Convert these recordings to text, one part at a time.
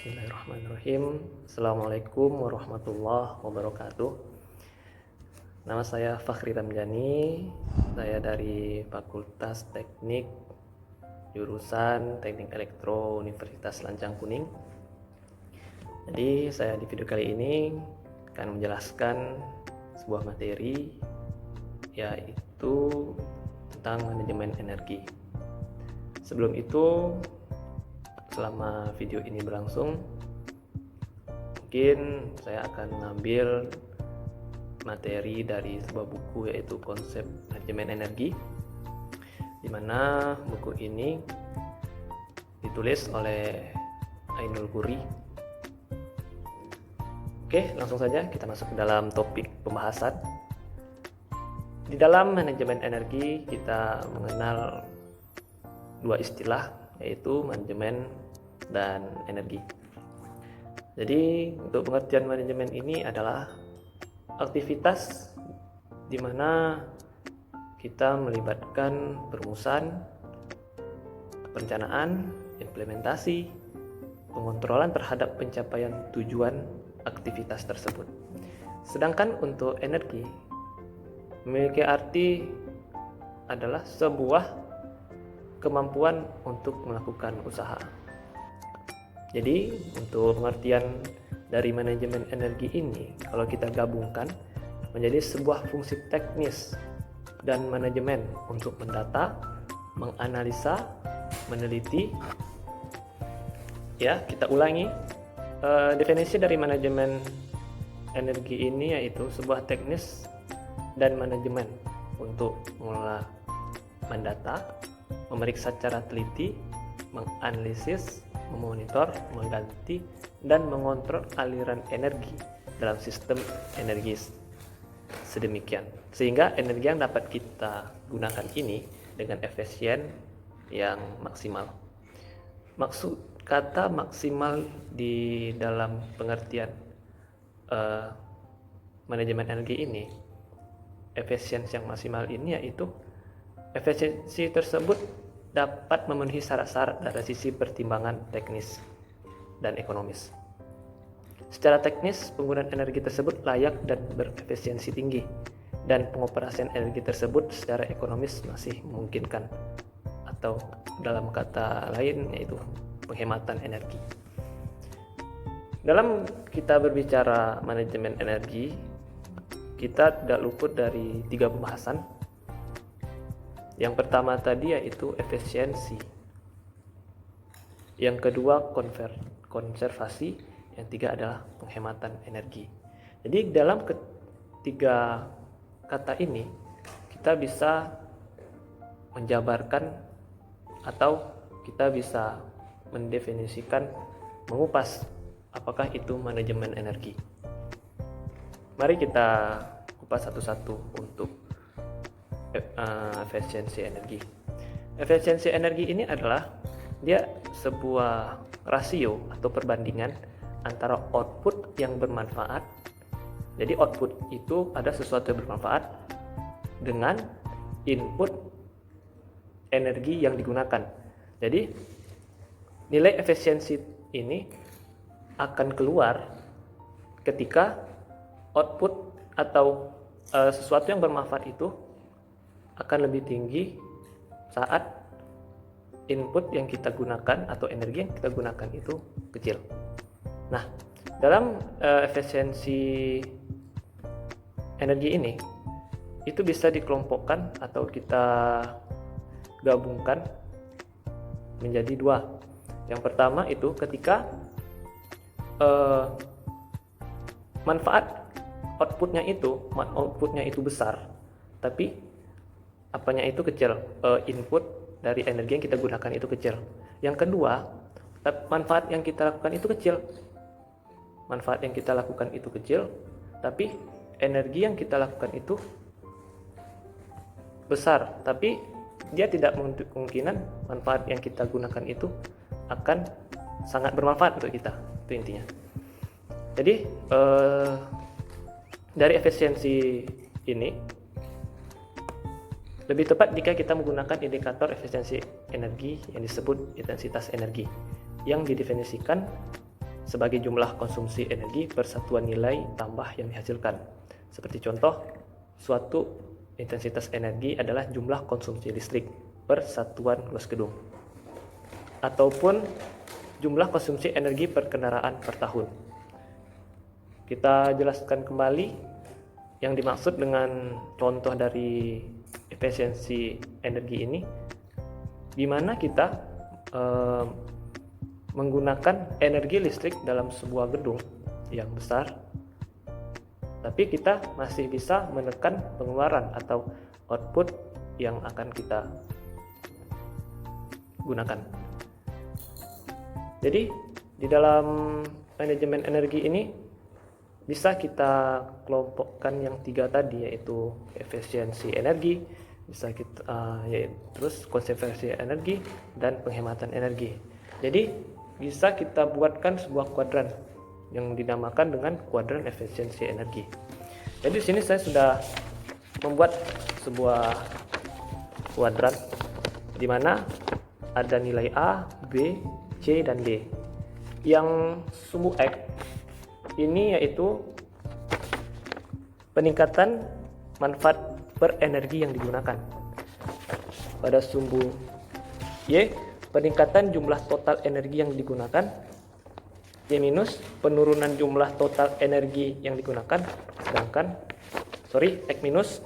Bismillahirrahmanirrahim. Assalamualaikum warahmatullahi wabarakatuh. Nama saya Fakhri Ramjani. Saya dari Fakultas Teknik jurusan Teknik Elektro Universitas Lancang Kuning. Jadi saya di video kali ini akan menjelaskan sebuah materi, yaitu tentang manajemen energi. Sebelum itu, selama video ini berlangsung, mungkin saya akan mengambil materi dari sebuah buku, yaitu Konsep Manajemen Energi, di mana buku ini ditulis oleh Ainul Guri. Oke, langsung saja kita masuk ke dalam topik pembahasan. Di dalam manajemen energi kita mengenal dua istilah, yaitu manajemen dan energi. Jadi untuk pengertian manajemen ini adalah aktivitas di mana kita melibatkan perumusan, perencanaan, implementasi, pengontrolan terhadap pencapaian tujuan aktivitas tersebut. Sedangkan untuk energi memiliki arti adalah sebuah kemampuan untuk melakukan usaha. Jadi untuk pengertian dari manajemen energi ini, kalau kita gabungkan menjadi sebuah fungsi teknis dan manajemen untuk mendata, menganalisa, meneliti. Ya, kita ulangi. Definisi dari manajemen energi ini yaitu sebuah teknis dan manajemen untuk mengelola, mendata, memeriksa secara teliti, menganalisis, memonitor, mengganti, dan mengontrol aliran energi dalam sistem energi sedemikian, sehingga energi yang dapat kita gunakan ini dengan efisien yang maksimal. Maksud kata maksimal di dalam pengertian manajemen energi ini, efisiensi yang maksimal ini yaitu efisiensi tersebut dapat memenuhi syarat-syarat dari sisi pertimbangan teknis dan ekonomis. Secara teknis, penggunaan energi tersebut layak dan berefisiensi tinggi, dan pengoperasian energi tersebut secara ekonomis masih memungkinkan, atau dalam kata lain yaitu penghematan energi. Dalam kita berbicara manajemen energi, kita tidak luput dari 3 pembahasan. Yang pertama tadi yaitu efisiensi, yang kedua konservasi, yang tiga adalah penghematan energi. Jadi dalam ketiga kata ini kita bisa menjabarkan atau kita bisa mendefinisikan, mengupas apakah itu manajemen energi. Mari kita kupas satu-satu untuk efisiensi energi. Efisiensi energi ini adalah dia sebuah rasio atau perbandingan antara output yang bermanfaat. Jadi output itu ada sesuatu yang bermanfaat dengan input energi yang digunakan. Jadi nilai efisiensi ini akan keluar ketika output atau sesuatu yang bermanfaat itu akan lebih tinggi saat input yang kita gunakan atau energi yang kita gunakan itu kecil. Nah, dalam efisiensi energi ini itu bisa dikelompokkan atau kita gabungkan menjadi 2. Yang pertama itu ketika manfaat outputnya itu besar, tapi apanya itu kecil, input dari energi yang kita gunakan itu kecil. Yang kedua, manfaat yang kita lakukan itu kecil, tapi energi yang kita lakukan itu besar, tapi dia tidak menutup kemungkinan manfaat yang kita gunakan itu akan sangat bermanfaat untuk kita. Itu intinya. Jadi dari efisiensi ini lebih tepat jika kita menggunakan indikator efisiensi energi yang disebut intensitas energi, yang didefinisikan sebagai jumlah konsumsi energi per satuan nilai tambah yang dihasilkan. Seperti contoh, suatu intensitas energi adalah jumlah konsumsi listrik per satuan luas gedung. Ataupun jumlah konsumsi energi per kendaraan per tahun. Kita jelaskan kembali yang dimaksud dengan contoh dari efisiensi energi ini, di mana kita menggunakan energi listrik dalam sebuah gedung yang besar, tapi kita masih bisa menekan pengeluaran atau output yang akan kita gunakan. Jadi di dalam manajemen energi ini bisa kita kelompokkan yang 3 tadi, yaitu efisiensi energi, bisa kita terus konservasi energi dan penghematan energi. Jadi bisa kita buatkan sebuah kuadran yang dinamakan dengan kuadran efisiensi energi. Jadi di sini saya sudah membuat sebuah kuadran di mana ada nilai A, B, C, dan D. Yang sumbu X ini yaitu peningkatan manfaat per energi yang digunakan. Pada sumbu Y, peningkatan jumlah total energi yang digunakan. Y minus, penurunan jumlah total energi yang digunakan. X minus,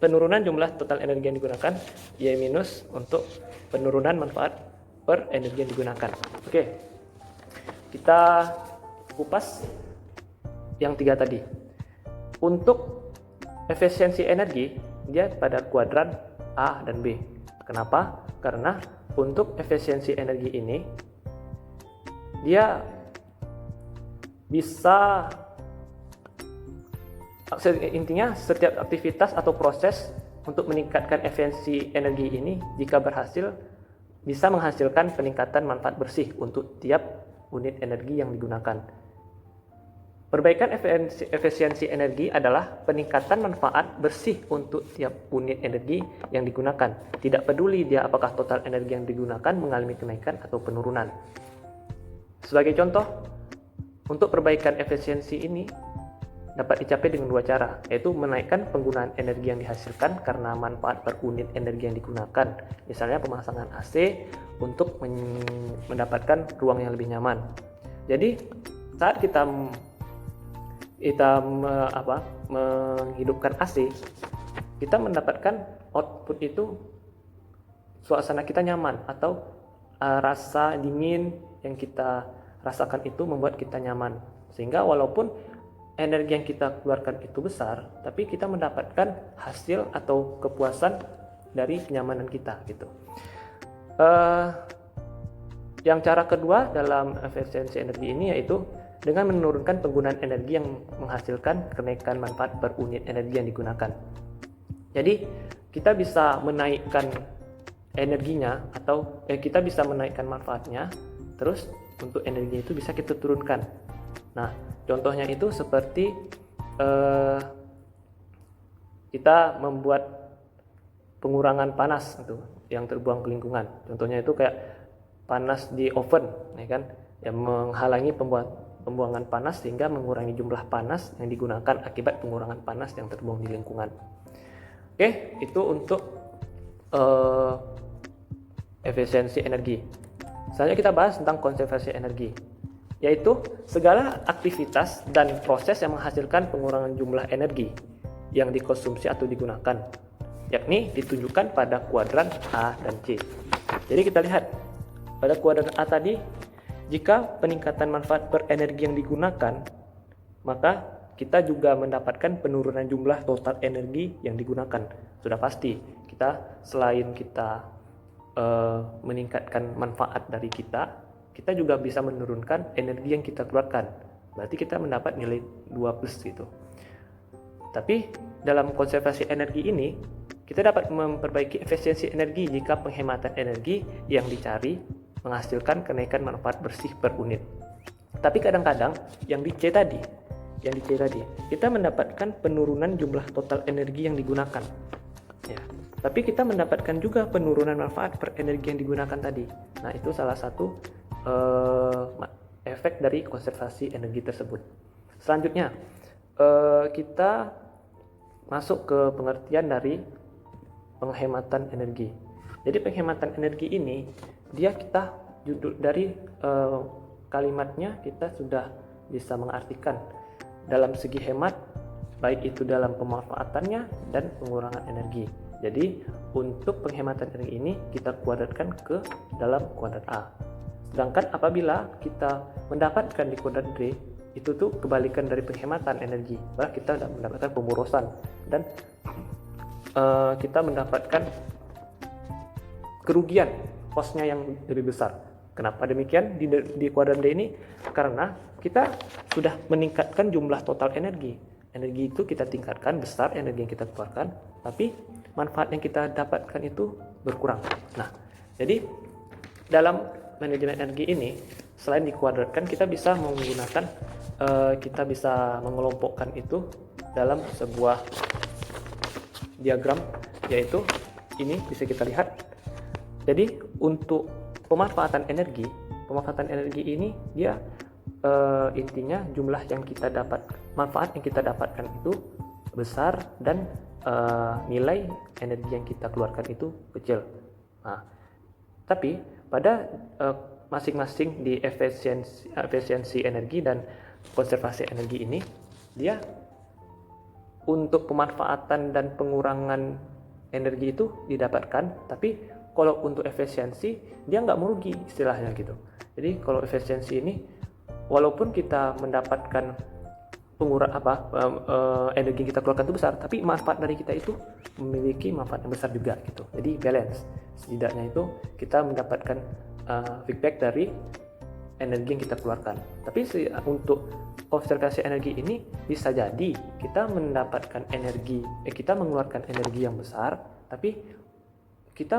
penurunan jumlah total energi yang digunakan. Y minus untuk penurunan manfaat per energi yang digunakan. Oke, kita kupas yang 3 tadi. Untuk efisiensi energi, dia pada kuadran A dan B. Kenapa? Karena untuk efisiensi energi ini, dia bisa, intinya setiap aktivitas atau proses untuk meningkatkan efisiensi energi ini, jika berhasil, bisa menghasilkan peningkatan manfaat bersih untuk tiap unit energi yang digunakan. Perbaikan efisiensi energi adalah peningkatan manfaat bersih untuk tiap unit energi yang digunakan. Tidak peduli dia apakah total energi yang digunakan mengalami kenaikan atau penurunan. Sebagai contoh, untuk perbaikan efisiensi ini dapat dicapai dengan 2 cara, yaitu menaikkan penggunaan energi yang dihasilkan karena manfaat per unit energi yang digunakan. Misalnya pemasangan AC untuk mendapatkan ruang yang lebih nyaman. Jadi saat kita menghidupkan AC, kita mendapatkan output itu suasana kita nyaman, atau rasa dingin yang kita rasakan itu membuat kita nyaman, sehingga walaupun energi yang kita keluarkan itu besar, tapi kita mendapatkan hasil atau kepuasan dari kenyamanan kita gitu. Yang cara kedua dalam efisiensi energi ini yaitu dengan menurunkan penggunaan energi yang menghasilkan kenaikan manfaat per unit energi yang digunakan. Jadi kita bisa menaikkan energinya, atau kita bisa menaikkan manfaatnya, terus untuk energi itu bisa kita turunkan. Nah, contohnya itu seperti kita membuat pengurangan panas itu yang terbuang ke lingkungan. Contohnya itu kayak panas di oven, ya kan, yang menghalangi pembuangan panas sehingga mengurangi jumlah panas yang digunakan akibat pengurangan panas yang terbuang di lingkungan. Oke, itu untuk efisiensi energi. Selanjutnya kita bahas tentang konservasi energi, yaitu segala aktivitas dan proses yang menghasilkan pengurangan jumlah energi yang dikonsumsi atau digunakan, yakni ditunjukkan pada kuadran A dan C. Jadi kita lihat pada kuadran A tadi, jika peningkatan manfaat per energi yang digunakan, maka kita juga mendapatkan penurunan jumlah total energi yang digunakan. Sudah pasti, kita selain kita meningkatkan manfaat dari kita juga bisa menurunkan energi yang kita keluarkan. Berarti kita mendapat nilai 2+ gitu. Tapi dalam konservasi energi ini, kita dapat memperbaiki efisiensi energi jika penghematan energi yang dicari menghasilkan kenaikan manfaat bersih per unit. Tapi kadang-kadang yang di C tadi, kita mendapatkan penurunan jumlah total energi yang digunakan. Ya, tapi kita mendapatkan juga penurunan manfaat per energi yang digunakan tadi. Nah, itu salah satu efek dari konservasi energi tersebut. Selanjutnya, kita masuk ke pengertian dari penghematan energi. Jadi penghematan energi ini kita judul dari kalimatnya kita sudah bisa mengartikan dalam segi hemat, baik itu dalam pemanfaatannya dan pengurangan energi. Jadi untuk penghematan energi ini kita kuadratkan ke dalam kuadrat A. Sedangkan apabila kita mendapatkan di kuadrat D, itu tuh kebalikan dari penghematan energi, bahwa kita mendapatkan pemborosan dan kita mendapatkan kerugian kosnya yang lebih besar. Kenapa demikian di kuadran D ini? Karena kita sudah meningkatkan jumlah total energi. Energi itu kita tingkatkan besar, energi yang kita keluarkan, tapi manfaat yang kita dapatkan itu berkurang. Nah, jadi dalam manajemen energi ini, selain dikuadratkan, kita bisa menggunakan, kita bisa mengelompokkan itu dalam sebuah diagram, yaitu ini bisa kita lihat. Jadi untuk pemanfaatan energi ini dia intinya jumlah yang kita dapat, manfaat yang kita dapatkan itu besar dan nilai energi yang kita keluarkan itu kecil. Nah, tapi pada masing-masing di efisiensi energi dan konservasi energi ini, dia untuk pemanfaatan dan pengurangan energi itu didapatkan, tapi kalau untuk efisiensi dia nggak merugi istilahnya gitu. Jadi kalau efisiensi ini walaupun kita mendapatkan energi yang kita keluarkan itu besar, tapi manfaat dari kita itu memiliki manfaat yang besar juga gitu. Jadi balance, setidaknya itu kita mendapatkan feedback dari energi yang kita keluarkan. Tapi untuk konservasi energi ini bisa jadi kita mendapatkan kita mengeluarkan energi yang besar, tapi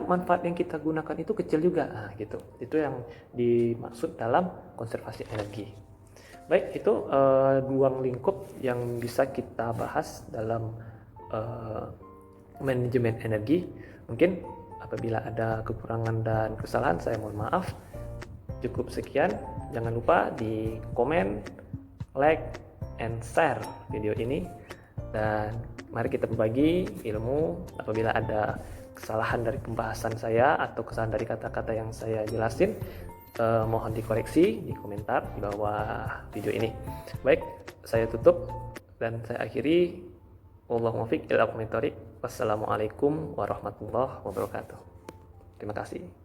manfaat yang kita gunakan itu kecil juga. Nah, gitu. Itu yang dimaksud dalam konservasi energi. Baik, itu ruang lingkup yang bisa kita bahas dalam manajemen energi. Mungkin apabila ada kekurangan dan kesalahan, saya mohon maaf. Cukup sekian. Jangan lupa di komen, like, and share video ini. Dan mari kita berbagi ilmu. Apabila ada kesalahan dari pembahasan saya atau kesalahan dari kata-kata yang saya jelasin, mohon dikoreksi di komentar di bawah video ini. Baik, saya tutup dan saya akhiri. Wallahul muwaffiq ila aqwamit thoriq. Wassalamualaikum warahmatullahi wabarakatuh. Terima kasih.